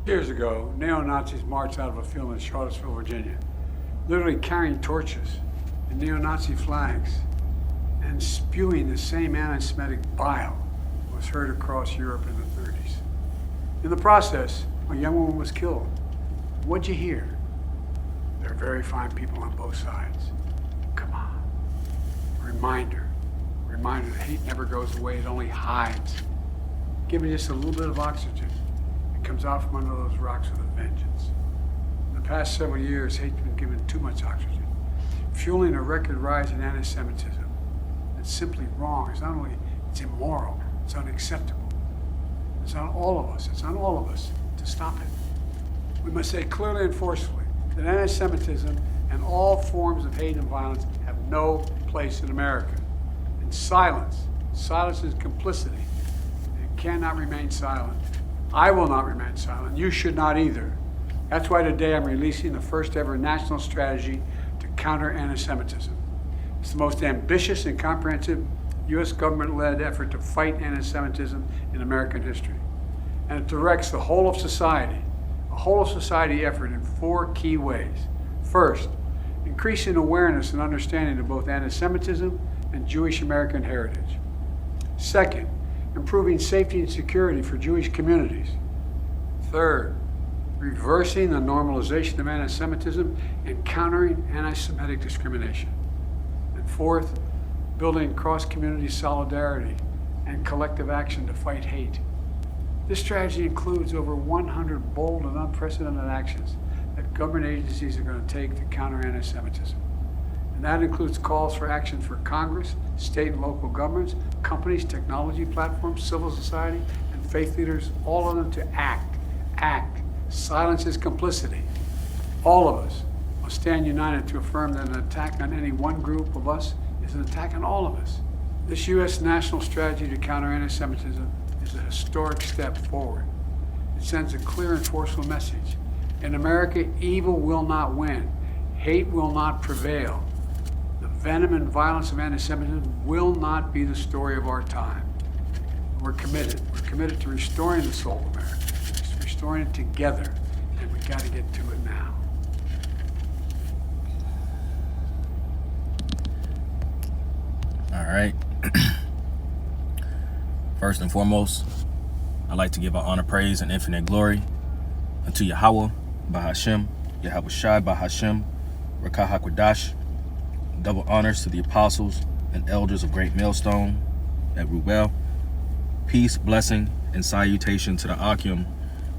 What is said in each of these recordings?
Years ago, neo-Nazis marched out of a field in Charlottesville, Virginia, literally carrying torches and neo-Nazi flags and spewing the same anti-Semitic bile that was heard across Europe in the 30s. In the process, a young woman was killed. What'd you hear? There are very fine people on both sides. Come on. Reminder that hate never goes away, it only hides. Give me just a little bit of oxygen. It comes out from under those rocks with a vengeance. In the past several years, hate's been given too much oxygen, fueling a record rise in anti-Semitism. It's simply wrong. It's immoral. It's unacceptable. It's on all of us. It's on all of us to stop it. We must say clearly and forcefully that anti-Semitism and all forms of hate and violence have no place in America. And silence is complicity. It cannot remain silent. I will not remain silent. You should not either. That's why today I'm releasing the first ever national strategy to counter anti-Semitism. It's the most ambitious and comprehensive U.S. government-led effort to fight anti-Semitism in American history. And it directs the whole of society, a whole of society effort in 4 key ways. First, increasing awareness and understanding of both anti-Semitism and Jewish American heritage. Second, improving safety and security for Jewish communities. Third, reversing the normalization of anti-Semitism and countering anti-Semitic discrimination. And fourth, building cross-community solidarity and collective action to fight hate. This strategy includes over 100 bold and unprecedented actions that government agencies are going to take to counter anti-Semitism. And that includes calls for action for Congress, state and local governments, companies, technology platforms, civil society, and faith leaders, all of them to act. Silence is complicity. All of us must stand united to affirm that an attack on any one group of us is an attack on all of us. This U.S. national strategy to counter anti-Semitism is a historic step forward. It sends a clear and forceful message. In America, evil will not win. Hate will not prevail. The venom and violence of anti-Semitism will not be the story of our time. We're committed. We're committed to restoring the soul of America, restoring it together, and we got to get to it now. All right. First and foremost, I'd like to give our honor, praise, and infinite glory unto Yahweh, Bahashem, Yahweh Shai, Bahashem, Rakah HaKodash. Double honors to the apostles and elders of Great Millstone at Rubel. Peace, blessing, and salutation to the Akim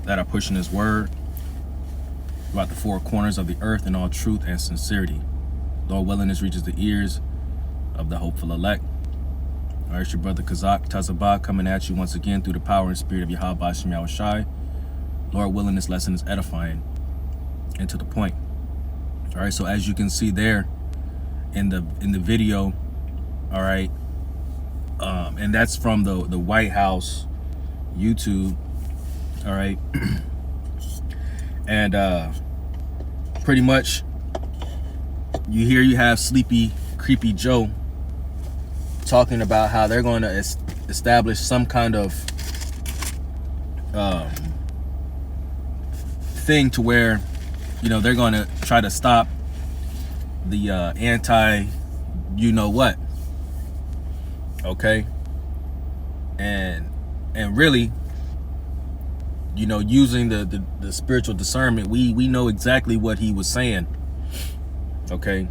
that are pushing his word throughout the 4 corners of the earth in all truth and sincerity. Lord willing, this reaches the ears of the hopeful elect. All right, it's your brother Kazak Tazabah coming at you once again through the power and spirit of Yahweh Bashem Yahweh Shai. Lord willing, this lesson is edifying and to the point. All right, so as you can see there in the video, all right, and that's from the White House YouTube, all right, and pretty much you have Sleepy Creepy Joe talking about how they're going to establish some kind of thing to where, you know, they're going to try to stop the anti you know what, okay, and really, you know, using the spiritual discernment, we know exactly what he was saying. Okay,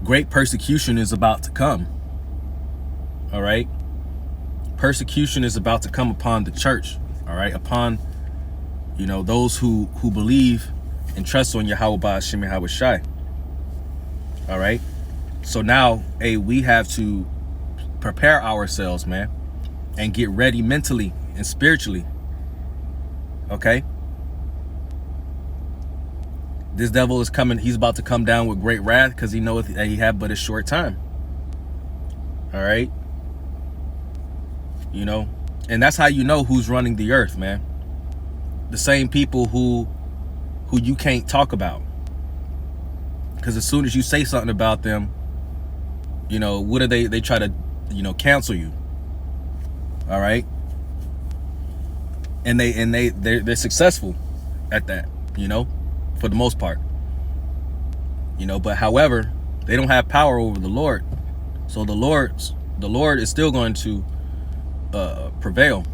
great persecution is about to come. All right, persecution is about to come upon the church. All right, upon, you know, those who believe and trust on Yahweh Ba'ashem Yahweh Shai. All right, so now, we have to prepare ourselves, man, and get ready mentally and spiritually. Okay, this devil is coming. He's about to come down with great wrath because he knoweth that he have but a short time. All right, you know, and that's how you know who's running the earth, man. The same people who you can't talk about, because as soon as you say something about them, you know, what do they try to, you know, cancel you. All right, and they're successful at that, you know, for the most part, you know. But however, they don't have power over the Lord, so the Lord is still going to prevail,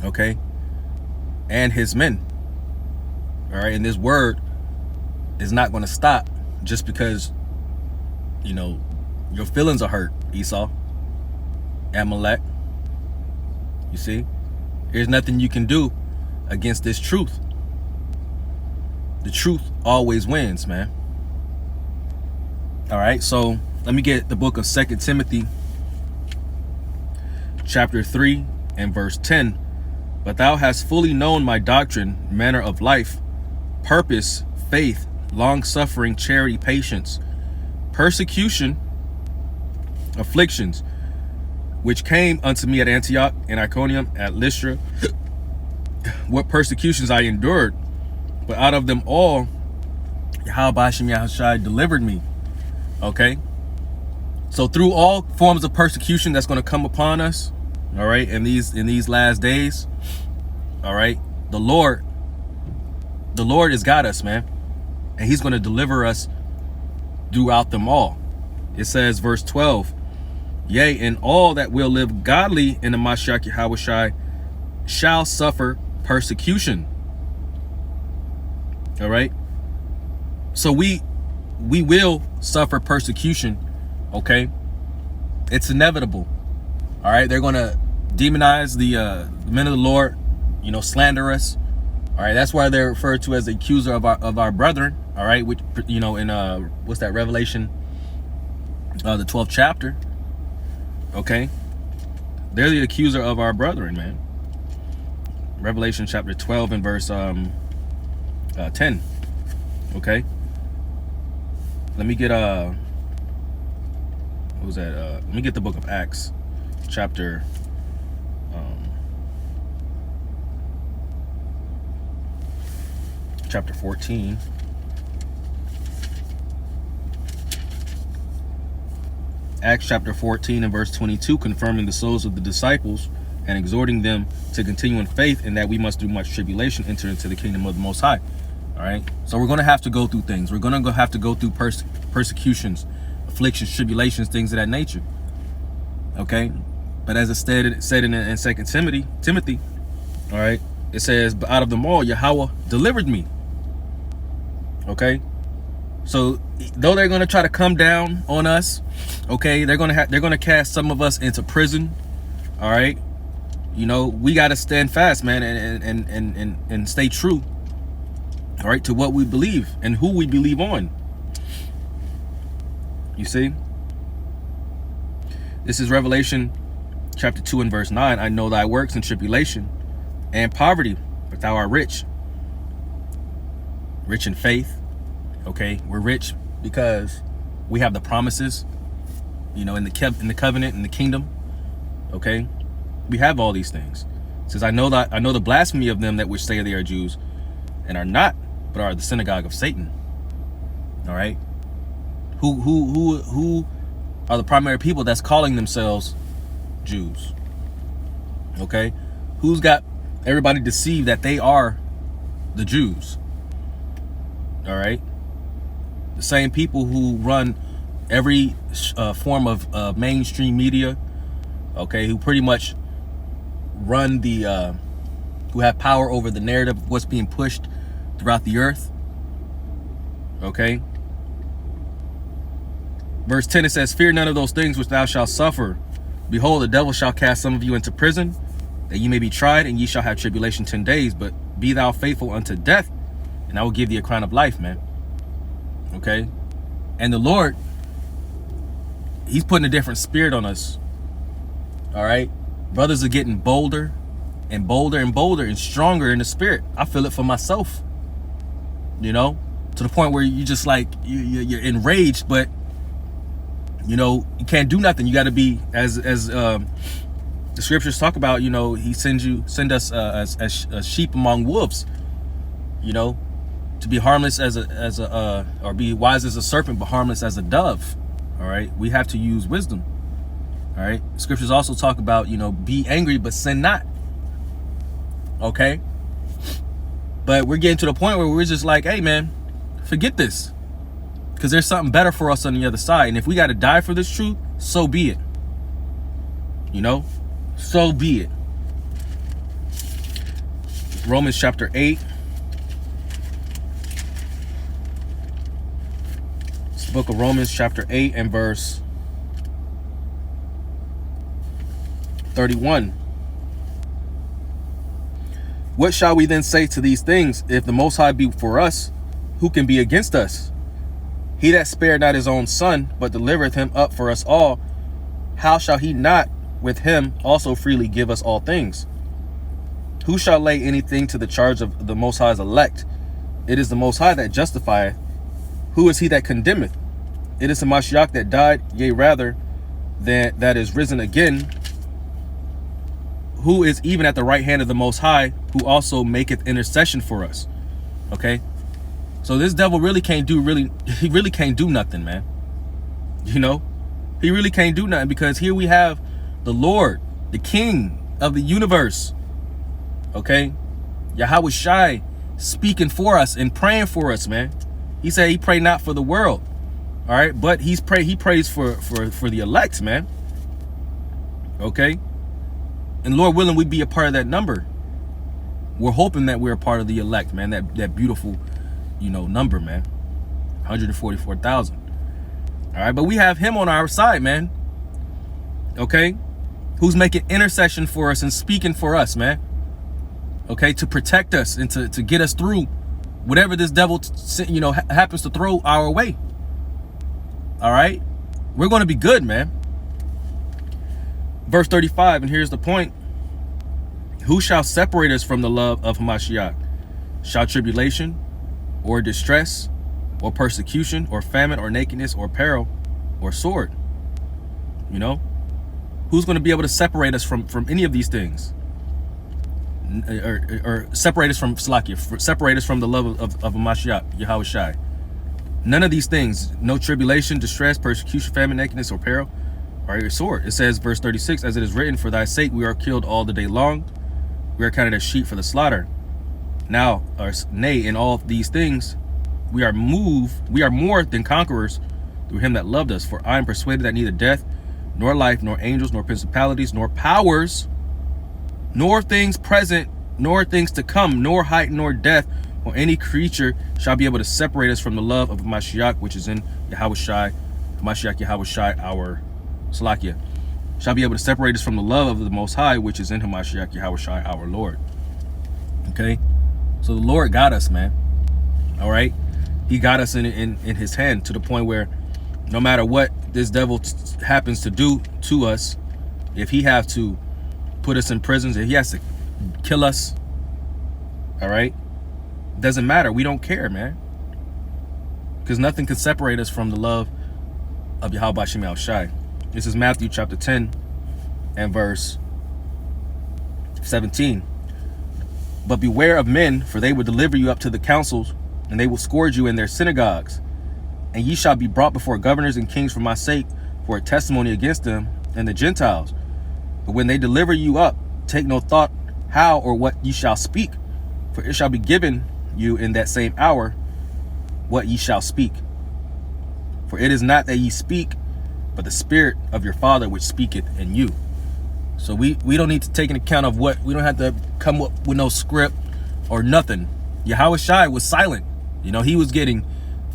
okay, and his men, all right. And this word is not going to stop just because, you know, your feelings are hurt, Esau, Amalek. You see, there's nothing you can do against this truth. The truth always wins, man. All right, so let me get the book of 2 Timothy chapter 3 and verse 10. But thou hast fully known my doctrine, manner of life, purpose, faith, long-suffering, charity, patience, persecution, afflictions, which came unto me at Antioch and Iconium, at Lystra, what persecutions I endured, but out of them all, Yahweh Hashem Yahushai delivered me. Okay, so through all forms of persecution that's going to come upon us, all right, in these last days, all right, the Lord has got us, man, and he's going to deliver us throughout them all. It says, verse 12, yea, and all that will live godly in the Mashiach Yahushai shall suffer persecution. All right, so we will suffer persecution, okay? It's inevitable. All right, they're going to demonize the men of the Lord, you know, slander us. All right, that's why they're referred to as the accuser of our brethren. All right, which, you know, in what's that, Revelation, the 12th chapter. Okay, they're the accuser of our brethren, man. Revelation chapter 12 and verse 10. Okay, let me get what was that? Let me get the book of Acts chapter chapter 14. Acts chapter 14 and verse 22, confirming the souls of the disciples and exhorting them to continue in faith, and that we must through much tribulation enter into the kingdom of the Most High. All right, so we're going to have to go through things. We're going to have to go through persecutions, afflictions, tribulations, things of that nature. Okay, but as it said in 2 Timothy, all right, it says, but out of them all, Yahweh delivered me. Okay, so though they're going to try to come down on us, okay, they're going to cast some of us into prison. All right, you know, we got to stand fast, man, and stay true, all right, to what we believe and who we believe on. You see, this is Revelation chapter 2 and verse 9. I know thy works in tribulation and poverty, but thou art rich in faith. Okay, we're rich because we have the promises, you know, in the covenant, in the kingdom. Okay, we have all these things. It says, I know the blasphemy of them that which say they are Jews and are not, but are the synagogue of Satan. All right, who are the primary people that's calling themselves Jews? Okay, who's got everybody deceived that they are the Jews? All right, the same people who run every form of mainstream media, okay, who pretty much run who have power over the narrative of what's being pushed throughout the earth. Okay, verse 10, it says, fear none of those things which thou shalt suffer. Behold, the devil shall cast some of you into prison, that ye may be tried, and ye shall have tribulation 10 days. But be thou faithful unto death, and I will give thee a crown of life, man. Okay, and the Lord, he's putting a different spirit on us. All right, brothers are getting bolder and bolder and bolder and stronger in the spirit. I feel it for myself, you know, to the point where you just like you're enraged, but you know, you can't do nothing. You got to be, as the scriptures talk about, you know, he send us as sheep among wolves, you know, to be harmless or be wise as a serpent, but harmless as a dove. All right, we have to use wisdom. All right, scriptures also talk about, you know, be angry but sin not. Okay? But we're getting to the point where we're just like, hey, man, forget this. Because there's something better for us on the other side. And if we got to die for this truth, so be it. You know? So be it. Romans chapter 8. It's the book of Romans chapter 8 and verse 31. What shall we then say to these things? If the Most High be for us, who can be against us? He that spared not his own son, but delivereth him up for us all, how shall he not with him also freely give us all things? Who shall lay anything to the charge of the Most High's elect? It is the Most High that justifieth. Who is he that condemneth? It is the Mashiach that died, yea rather, that is risen again, who is even at the right hand of the Most High, who also maketh intercession for us. Okay? So this devil really can't do nothing, man. You know? He really can't do nothing, because here we have the Lord, the King of the universe. Okay? Yahweh Shai speaking for us and praying for us, man. He said he prayed not for the world. All right? But he prays for the elect, man. Okay? And Lord willing, we be a part of that number. We're hoping that we're a part of the elect, man. That beautiful, you know, number, man. 144,000. All right, but we have him on our side, man. Okay? Who's making intercession for us and speaking for us, man. Okay, to protect us and to get us through whatever this devil, you know, happens to throw our way. All right? We're going to be good, man. Verse 35, and here's the point. Who shall separate us from the love of Hamashiach? Shall tribulation, or distress, or persecution, or famine, or nakedness, or peril, or sword? You know? Who's going to be able to separate us from any of these things? Or separate us from Salakia, separate us from the love of Hamashiach, Yahweh Shai. None of these things. No tribulation, distress, persecution, famine, nakedness, or peril, or your sword. It says, verse 36, as it is written, for thy sake we are killed all the day long. We are counted as sheep for the slaughter. Now, nay, in all these things, we are more than conquerors through him that loved us. For I am persuaded that neither death, nor life, nor angels, nor principalities, nor powers, nor things present, nor things to come, nor height, nor depth, or any creature shall be able to separate us from the love of Mashiach, which is in Yahweh Shai, Mashiach Yahweh Shai, our Salakia, shall be able to separate us from the love of the Most High, which is in Hamashiach Yahweh Shai, our Lord. Okay? So the Lord got us, man. All right? He got us in his hand, to the point where no matter what this devil happens to do to us, if he have to put us in prisons, if he has to kill us, all right? Doesn't matter. We don't care, man. Because nothing can separate us from the love of Yahweh Shem El Shai. This is Matthew chapter 10 and verse 17. But beware of men, for they will deliver you up to the councils, and they will scourge you in their synagogues. And ye shall be brought before governors and kings for my sake, for a testimony against them and the Gentiles. But when they deliver you up, take no thought how or what ye shall speak, for it shall be given you in that same hour what ye shall speak. For it is not that ye speak, but the Spirit of your Father which speaketh in you. So we don't need to take into account of what, we don't have to come up with no script or nothing. Yahweh Shai was silent. You know, he was getting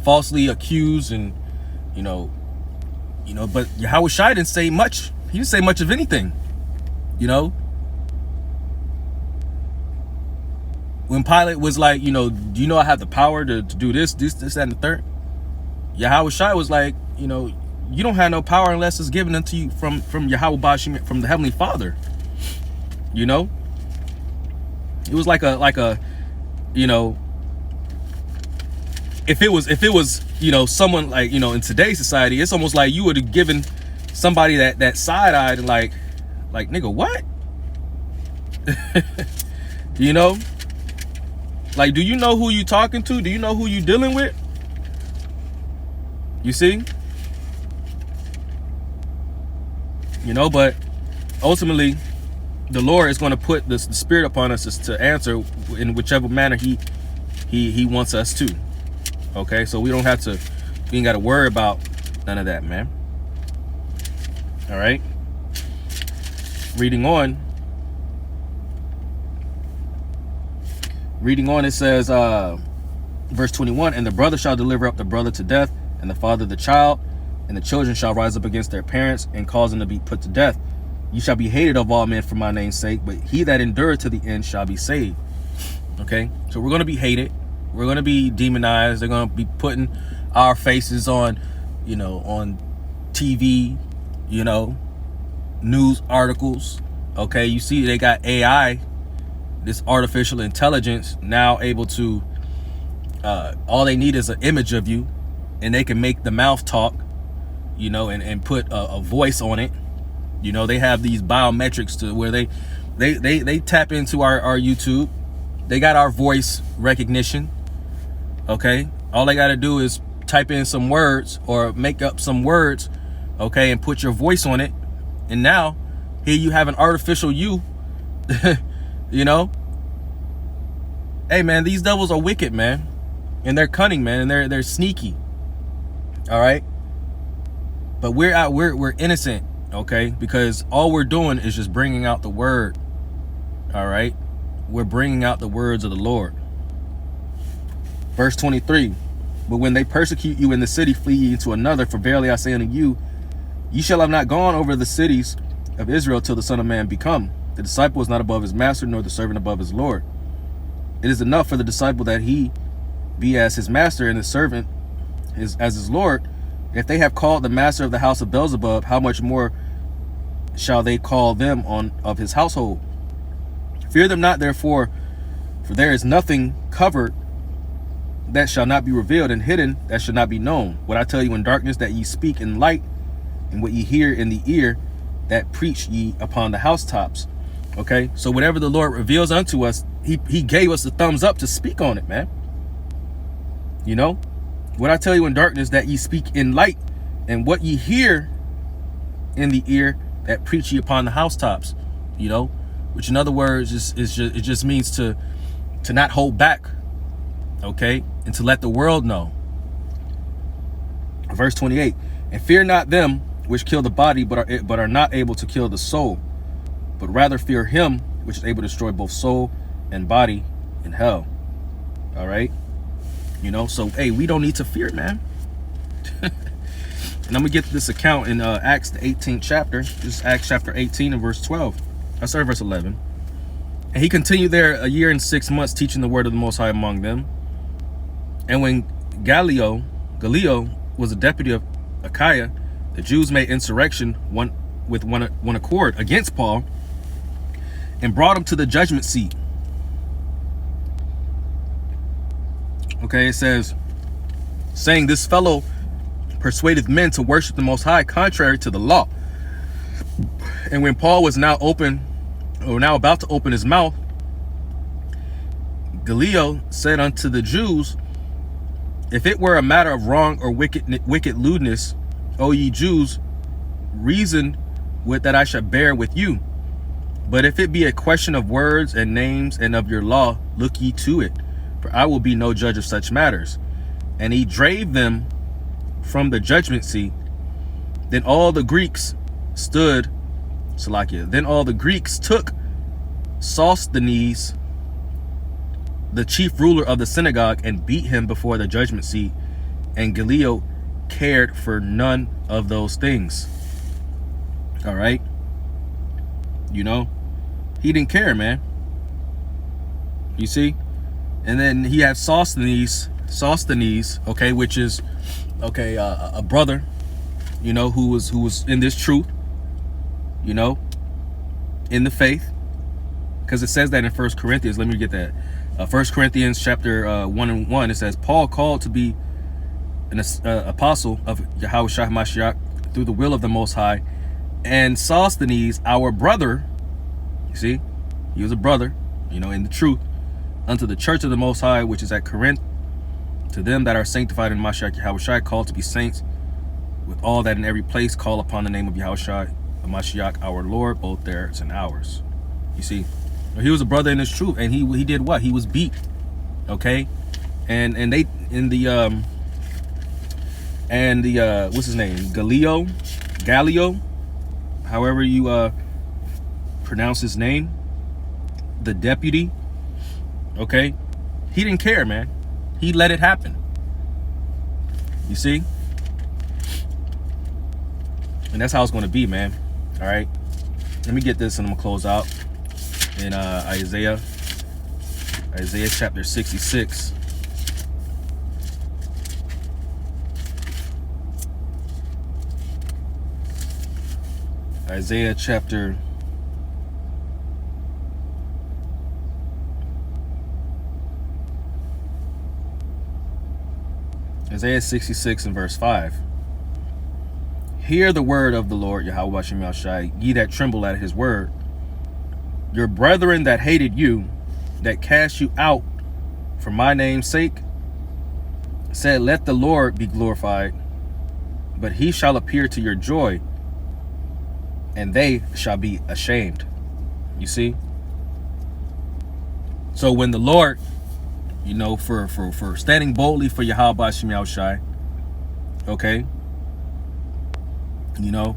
falsely accused and, you know, but Yahweh Shai didn't say much. He didn't say much of anything, you know. When Pilate was like, you know, do you know I have the power to do this, that, and the third? Yahweh Shai was like, you know, you don't have no power unless it's given unto you from Yahweh Bashim, from the Heavenly Father. You know? It was like a, you know, if it was, you know, someone like, you know, in today's society, it's almost like you would have given somebody that side-eyed and like, nigga, what? You know? Like, do you know who you talking to? Do you know who you dealing with? You see? You know, but ultimately, the Lord is going to put the Spirit upon us to answer in whichever manner he wants us to. Okay, so we ain't got to worry about none of that, man. All right. Reading on, it says, verse 21, and the brother shall deliver up the brother to death, and the father the child, and the children shall rise up against their parents and cause them to be put to death. You shall be hated of all men for my name's sake, but he that endureth to the end shall be saved. Okay, so we're going to be hated. We're going to be demonized. They're going to be putting our faces on, on TV, news articles. Okay, you see they got AI, this artificial intelligence, now able to, all they need is an image of you, and they can make the mouth talk, and put a voice on it. They have these biometrics to where they tap into our YouTube. They got our voice recognition. Okay, all they got to do is type in some words or make up some words, okay, and put your voice on it, and now here you have an artificial you. Hey man, these devils are wicked, man, and they're cunning, man, and they're sneaky. All right, but we're innocent, okay, because all we're doing is just bringing out the word. All right, we're bringing out the words of the Lord. Verse 23, but when they persecute you in the city, flee ye into another, for verily I say unto you, ye shall have not gone over the cities of Israel till the Son of Man be come. The disciple is not above his master, nor the servant above his Lord. It is enough for the disciple that he be as his master, and the servant as his Lord. If they have called the master of the house of Beelzebub, how much more shall they call them of his household? Fear them not, therefore, for there is nothing covered that shall not be revealed, and hidden that shall not be known. What I tell you in darkness, that ye speak in light, and what ye hear in the ear, that preach ye upon the housetops. Okay, so whatever the Lord reveals unto us, he gave us the thumbs up to speak on it, man. What I tell you in darkness, that ye speak in light, and what ye hear in the ear, that preach ye upon the housetops. Which in other words it just means to not hold back, okay, and to let the world know. Verse 28, and fear not them which kill the body, but are not able to kill the soul, but rather fear him which is able to destroy both soul and body in hell. All right, so hey, we don't need to fear, man. And I'm gonna get this account in Acts the 18th chapter. This is Acts chapter 18 and verse 12. Sorry, verse 11. And he continued there 1 year and 6 months, teaching the word of the Most High among them. And when Gallio was a deputy of Achaia, the Jews made insurrection with one accord against Paul, and brought him to the judgment seat. Okay, it says, saying, this fellow persuadeth men to worship the Most High contrary to the law. And when Paul was now about to open his mouth, Gallio said unto the Jews, if it were a matter of wrong or wicked lewdness, O ye Jews, reason with that I shall bear with you. But if it be a question of words and names and of your law, look ye to it, for I will be no judge of such matters. And he drave them from the judgment seat. Then all the Greeks took Sosthenes, the chief ruler of the synagogue, and beat him before the judgment seat. And Gallio cared for none of those things. All right. He didn't care, man. You see? And then he had Sosthenes, okay, which is, okay, a brother, who was in this truth, in the faith. Because it says that in 1 Corinthians. Let me get that. 1 Corinthians chapter 1:1, it says, Paul called to be an apostle of Yahushua HaMashiach through the will of the Most High, and Sosthenes, our brother, you see, he was a brother, in the truth, unto the church of the Most High, which is at Corinth, to them that are sanctified in Mashiach Yahushua, called to be saints, with all that in every place call upon the name of Yahushua HaMashiach, our Lord, both theirs and ours. You see, he was a brother in his truth, and he did what? He was beat. Okay, and they in the what's his name? Gallio, however you pronounce his name, the deputy. Okay, he didn't care, man. He let it happen. You see? And that's how it's going to be, man. All right. Let me get this and I'm going to close out in Isaiah chapter 66. Isaiah 66 and verse 5. Hear the word of the Lord, Yahweh Bashem Yahushai, ye that tremble at his word. Your brethren that hated you, that cast you out for my name's sake, said, let the Lord be glorified, but he shall appear to your joy, and they shall be ashamed. You see? So when the Lord, you know, for standing boldly for Yahweh Bashem Yahushai, okay, you know,